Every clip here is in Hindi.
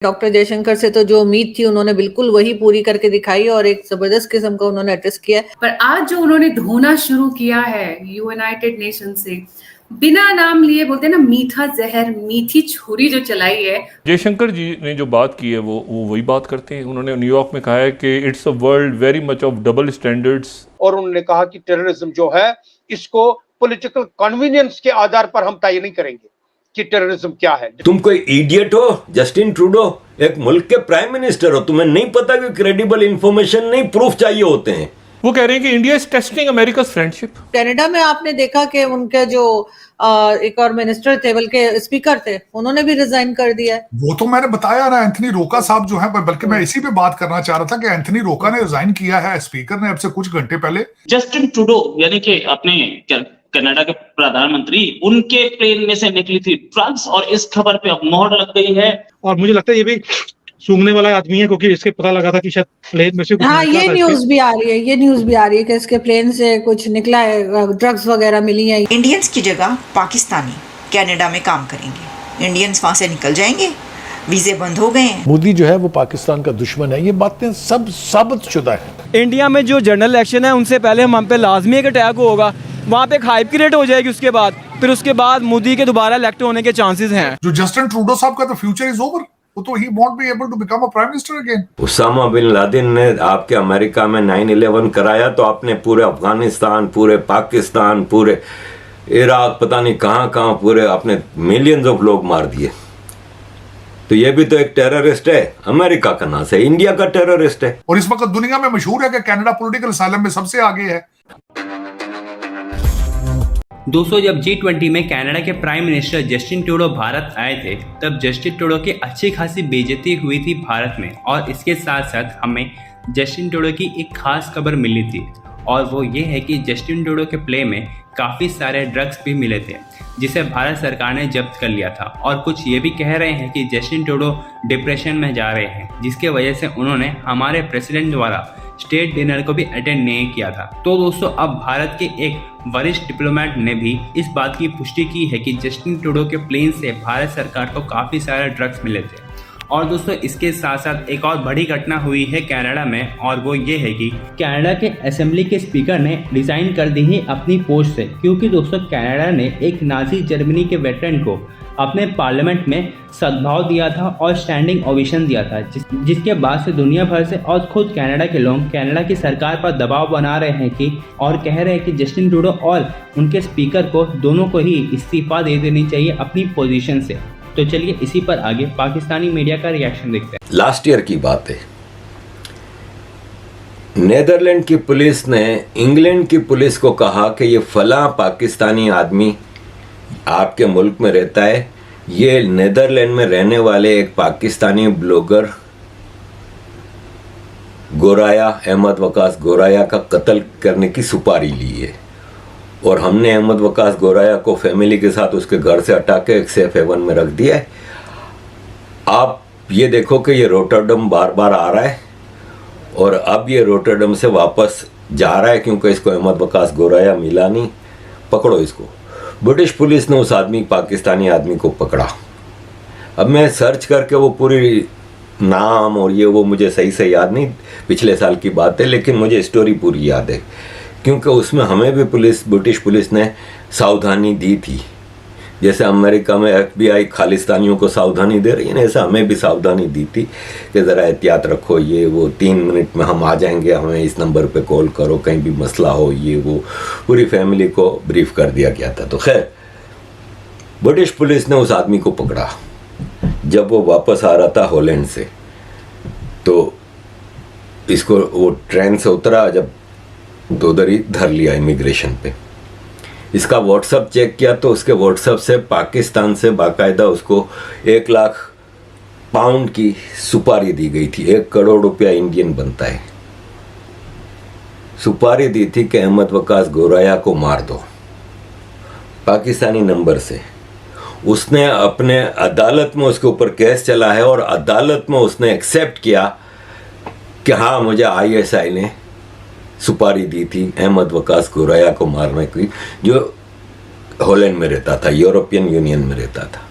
डॉक्टर जयशंकर से तो जो उम्मीद थी उन्होंने बिल्कुल वही पूरी करके दिखाई और एक जबरदस्त किस्म का उन्होंने एड्रेस किया। पर आज जो उन्होंने धोना शुरू किया है यूनाइटेड नेशन से, बिना नाम लिए, बोलते हैं ना, मीठा जहर, मीठी छुरी जो चलाई है। जयशंकर जी ने जो बात की है वो वही बात करते हैं। उन्होंने न्यूयॉर्क में कहा है कि it's a world very much of double standards, और उन्होंने कहा कि टेररिज्म जो है इसको पॉलिटिकल कन्वीनियंस के आधार पर हम तय नहीं करेंगे कि टेररिज्म क्या है। तुम कोई इडियट हो जस्टिन ट्रूडो, एक मुल्क के प्राइम मिनिस्टर हो, तुम्हें नहीं पता कि क्रेडिबल इंफॉर्मेशन नहीं, प्रूफ चाहिए होते हैं। वो कह रहे हैं कि India is testing America's friendship. Canada में आपने देखा कि उनके जो एक और मिनिस्टर थे, बल्कि स्पीकर थे, उन्होंने भी रिजाइन कर दिया है। वो तो मैंने बताया ना, एंथनी रोका साहब जो है, बल्कि मैं इसी पे बात करना चाह रहा था कि एंथनी रोका ने रिजाइन किया है, स्पीकर ने अब से कुछ घंटे पहले। जस्टिन ट्रूडो यानी कि अपने कनाडा के प्रधानमंत्री, उनके प्लेन में से निकली थी ड्रग्स और इस खबर पे अब मोहर लग गई है। और मुझे लगता है ये भी सूंघने वाला आदमी है, क्योंकि इसके पता लगा था कि शायद प्लेन में से कुछ हाँ, ये न्यूज भी आ रही है, कि इसके प्लेन से कुछ निकला है, ड्रग्स वगैरह मिली है। इंडियंस की जगह पाकिस्तानी कनाडा में काम करेंगे, इंडियंस वहां से निकल जाएंगे, वीजे बंद हो गए हैं। मोदी जो है वो पाकिस्तान का दुश्मन है, ये बातें सब साबित शुदा है। इंडिया में जो जनरल इलेक्शन है उनसे पहले हम पे लाजमी एक अटैक होगा, वहाँ पे एक हाइप क्रिएट हो जाएगी, उसके बाद मोदी के दोबारा इलेक्ट होने के चांसेस हैं। जो जस्टिन ट्रूडो साहब का तो फ्यूचर इज ओवर, वो तो ही won't be able to become a prime minister again. Osama bin Laden ने आपके अमेरिका में 9/11 कराया तो आपने पूरे अफगानिस्तान, पूरे पाकिस्तान, पूरे इराक, पता नहीं कहां पूरे आपने मिलियंस ऑफ लोग मार दिए। तो ये भी तो एक टेररिस्ट है, अमेरिका का नाम है, इंडिया का टेररिस्ट है। और इस वक्त दुनिया में मशहूर है कि कनाडा पॉलिटिकल असाइलम में सबसे आगे है। दोस्तों, जब G20 में कनाडा के prime minister Justin Trudeau Bharat आए थे, तब जस्टिन ट्रूडो की अच्छी खासी बेइज्जती हुई थी भारत में। और इसके साथ साथ हमें जस्टिन ट्रूडो की एक खास खबर मिली थी, और वो ये है कि जस्टिन ट्रूडो के प्ले में काफ़ी सारे ड्रग्स भी मिले थे, जिसे भारत सरकार ने जब्त कर लिया था। और कुछ ये भी कह रहे हैं कि जस्टिन ट्रूडो डिप्रेशन में जा रहे हैं, जिसके वजह से उन्होंने हमारे प्रेसिडेंट द्वारा स्टेट डिनर को भी अटेंड नहीं किया था। तो दोस्तों, अब भारत के एक वरिष्ठ डिप्लोमेट ने भी इस बात की पुष्टि की है कि जस्टिन ट्रूडो के प्लेन से भारत सरकार को काफ़ी सारे ड्रग्स मिले थे। और दोस्तों, इसके साथ साथ एक और बड़ी घटना हुई है कनाडा में, और वो ये है कि कनाडा के असेंबली के स्पीकर ने रिजाइन कर दी है अपनी पोस्ट से, क्योंकि दोस्तों कनाडा ने एक नाजी जर्मनी के वेटरन को अपने पार्लियामेंट में सद्भाव दिया था और स्टैंडिंग ओवेशन दिया था, जिसके बाद से दुनिया भर से और खुद कनाडा के लोग कनाडा की सरकार पर दबाव बना रहे हैं कि, और कह रहे हैं कि जस्टिन ट्रूडो और उनके स्पीकर को दोनों को ही इस्तीफा दे देनी चाहिए अपनी पोजीशन से। तो चलिए इसी पर आगे पाकिस्तानी मीडिया का रिएक्शन देखते हैं। लास्ट ईयर की बात है, नेदरलैंड की पुलिस ने इंग्लैंड की पुलिस को कहा कि ये फला पाकिस्तानी आदमी आपके मुल्क में रहता है, ये नेदरलैंड में रहने वाले एक पाकिस्तानी ब्लॉगर गोराया, अहमद वकास गोराया का कत्ल करने की सुपारी ली है। और हमने अहमद वकास गोराया को फैमिली के साथ उसके घर से हटा के एक सेफ हेवन में रख दिया है। आप ये देखो कि ये रोटरडम बार बार आ रहा है, और अब ये रोटरडम से वापस जा रहा है, क्योंकि इसको अहमद वकास गोराया मिला नहीं। पकड़ो इसको। ब्रिटिश पुलिस ने उस आदमी, पाकिस्तानी आदमी को पकड़ा। अब मैं सर्च करके वो पूरी नाम और ये वो मुझे सही से याद नहीं, पिछले साल की बात है, लेकिन मुझे स्टोरी पूरी याद है, क्योंकि उसमें हमें भी ब्रिटिश पुलिस ने सावधानी दी थी। जैसे अमेरिका में FBI खालिस्तानियों को सावधानी दे रही है ना, ऐसा हमें भी सावधानी दी थी कि ज़रा एहतियात रखो, ये वो 3 मिनट में हम आ जाएंगे, हमें इस नंबर पे कॉल करो, कहीं भी मसला हो, ये वो पूरी फैमिली को ब्रीफ कर दिया गया था। तो खैर, ब्रिटिश पुलिस ने उस आदमी को पकड़ा जब वो वापस आ रहा था हॉलैंड से। तो इसको वो ट्रेन से उतरा जब, तो उधर ही धर लिया इमिग्रेशन पे। इसका व्हाट्सएप चेक किया तो उसके व्हाट्सएप से पाकिस्तान से बाकायदा उसको 1 लाख पाउंड की सुपारी दी गई थी। 1 करोड़ रुपया इंडियन बनता है। सुपारी दी थी कि अहमद वकास गोराया को मार दो, पाकिस्तानी नंबर से। उसने अपने अदालत में उसके ऊपर केस चला है, और अदालत में उसने एक्सेप्ट किया कि हाँ, मुझे ISI ने सुपारी दी थी अहमद वकास गोराया को मारने की, जो हॉलैंड में रहता था, यूरोपियन यूनियन में रहता था।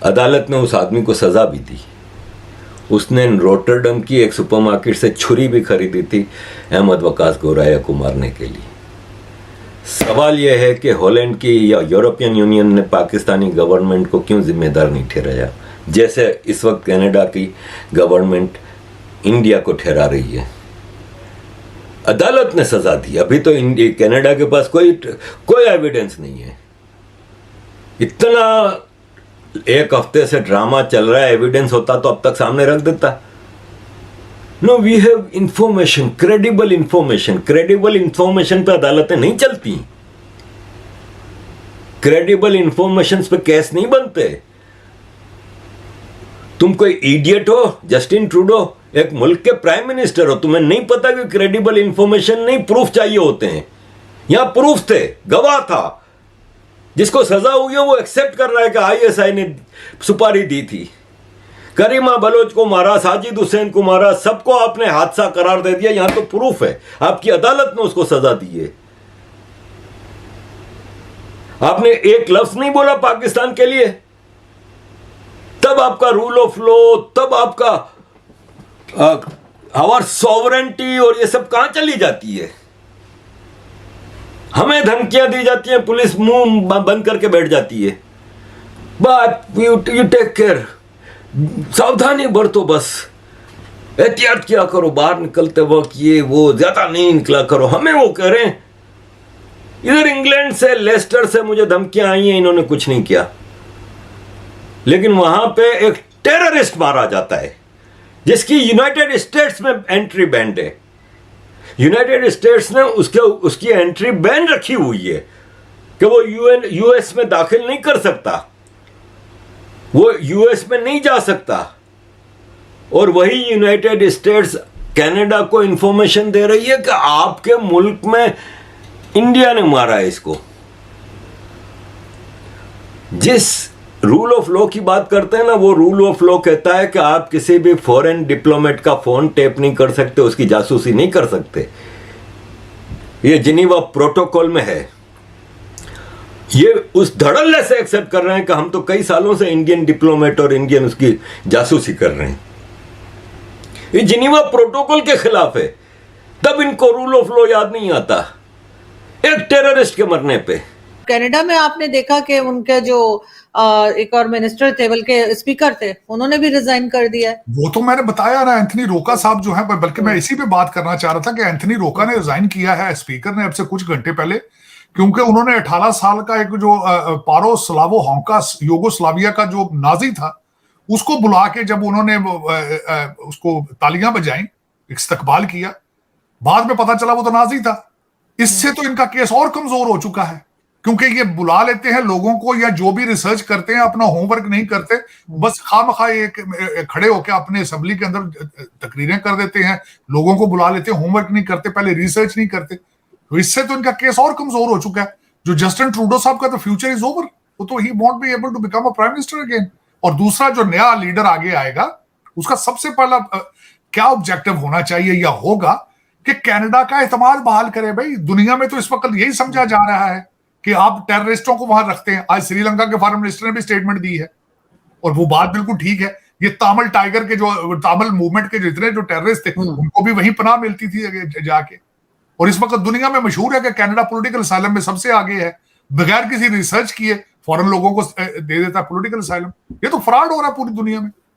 अदालत ने उस आदमी को सजा भी दी। उसने रोटरडम की एक सुपरमार्केट से छुरी भी खरीदी थी अहमद वकास गोराया को मारने के लिए। सवाल यह है कि हॉलैंड की या यूरोपियन यूनियन ने पाकिस्तानी गवर्नमेंट को क्यों जिम्मेदार नहीं ठहराया, जैसे इस वक्त कनाडा की गवर्नमेंट इंडिया को ठहरा रही है। अदालत ने सजा दी। अभी तो कनाडा के पास कोई एविडेंस नहीं है। इतना एक हफ्ते से ड्रामा चल रहा है, एविडेंस होता तो अब तक सामने रख देता। No, we have information, credible information. Credible information पे अदालतें नहीं चलती। क्रेडिबल इंफॉर्मेशन पे केस नहीं बनते। तुम कोई इडियट हो, जस्टिन ट्रूडो, एक मुल्क के प्राइम मिनिस्टर हो, तुम्हें नहीं पता कि क्रेडिबल इंफॉर्मेशन नहीं, प्रूफ चाहिए होते हैं। यहां प्रूफ थे, गवाह था, जिसको सजा हुई है वो एक्सेप्ट कर रहा है कि आईएसआई ने सुपारी दी थी। करीमा बलोच को मारा, साजिद हुसैन को मारा, सबको आपने हादसा करार दे दिया। यहां तो प्रूफ है, आपकी अदालत ने उसको सजा दी है। आपने एक लफ्ज नहीं बोला पाकिस्तान के लिए, तब आपका रूल ऑफ लॉ, तब आपका आवर सॉवरेंटी और ये सब कहां चली जाती है। हमें धमकियां दी जाती हैं, पुलिस मुंह बंद करके बैठ जाती है। बट यू टेक केयर, सावधानी बरतो, बस एहतियात किया करो, बाहर निकलते वक्त ये वो ज्यादा नहीं निकला करो। हमें वो कह रहे हैं, इधर इंग्लैंड से, लेस्टर से मुझे धमकियां आई हैं, इन्होंने कुछ नहीं किया, लेकिन वहां पे एक टेररिस्ट मारा जाता है जिसकी यूनाइटेड स्टेट्स में एंट्री बैंड है। यूनाइटेड स्टेट्स ने उसकी एंट्री बैन रखी हुई है कि वो यूएस में दाखिल नहीं कर सकता, वो यूएस में नहीं जा सकता। और वही यूनाइटेड स्टेट्स कनाडा को इंफॉर्मेशन दे रही है कि आपके मुल्क में इंडिया ने मारा है इसको। जिस रूल ऑफ लॉ की बात करते हैं ना, वो रूल ऑफ लॉ कहता है कि आप किसी भी फॉरेन डिप्लोमेट का फोन टेप नहीं कर सकते, उसकी जासूसी नहीं कर सकते। ये जिनीवा प्रोटोकॉल में है। ये उस धड़ल्ले से एक्सेप्ट कर रहे हैं कि हम तो कई सालों से इंडियन डिप्लोमेट और इंडियन उसकी जासूसी कर रहे हैं। ये जिनीवा प्रोटोकॉल के खिलाफ है, तब इनको रूल ऑफ लॉ याद नहीं आता एक टेररिस्ट के मरने पे। कनाडा में आपने देखा कि उनके जो एक और मिनिस्टर थे, बल्कि स्पीकर थे, उन्होंने भी रिजाइन कर दिया है। वो तो मैंने बताया ना, एंथनी रोका साहब जो है, बल्कि मैं इसी पे बात करना चाह रहा था कि एंथनी रोका ने रिजाइन किया है स्पीकर ने अब से कुछ घंटे पहले, क्योंकि उन्होंने 18 साल का एक जो पारो स्लावो होंका यूगोस्लाविया का जो नाजी था, उसको बुला के जब उन्होंने उसको तालियां बजाई, इस्तकबाल किया, बाद में पता चला वो तो नाजी था। इससे तो इनका केस और कमजोर हो चुका है, क्योंकि ये बुला लेते हैं लोगों को, या जो भी रिसर्च करते हैं अपना होमवर्क नहीं करते, बस खामखा खड़े होकर अपने असेंबली के अंदर तकरीरें कर देते हैं, लोगों को बुला लेते हैं, होमवर्क नहीं करते, पहले रिसर्च नहीं करते। तो इससे तो इनका केस और कमजोर हो चुका है। जो जस्टिन ट्रूडो साहब का तो फ्यूचर इज ओवर, वो तो he won't be able to become a prime minister again. और दूसरा जो नया लीडर आगे आएगा, उसका सबसे पहला क्या ऑब्जेक्टिव होना चाहिए या होगा कि कनाडा का एतमाद बहाल करे। भाई दुनिया में तो इस वक्त यही समझा जा रहा है कि आप टेररिस्टों को वहां रखते हैं। आज श्रीलंका के फॉरेन मिनिस्टर ने भी स्टेटमेंट दी है, और वो बात बिल्कुल ठीक है। ये तामिल टाइगर के जो तामिल मूवमेंट के जितने जो टेररिस्ट थे, उनको भी वहीं पनाह मिलती थी जाके। और इस वक्त दुनिया में मशहूर है कि कनाडा पॉलिटिकल असाइलम में सबसे आगे है, बगैर किसी रिसर्च किए फॉरेन लोगों को दे देता है पॉलिटिकल असाइलम। ये तो फ्रॉड हो रहा है पूरी दुनिया में।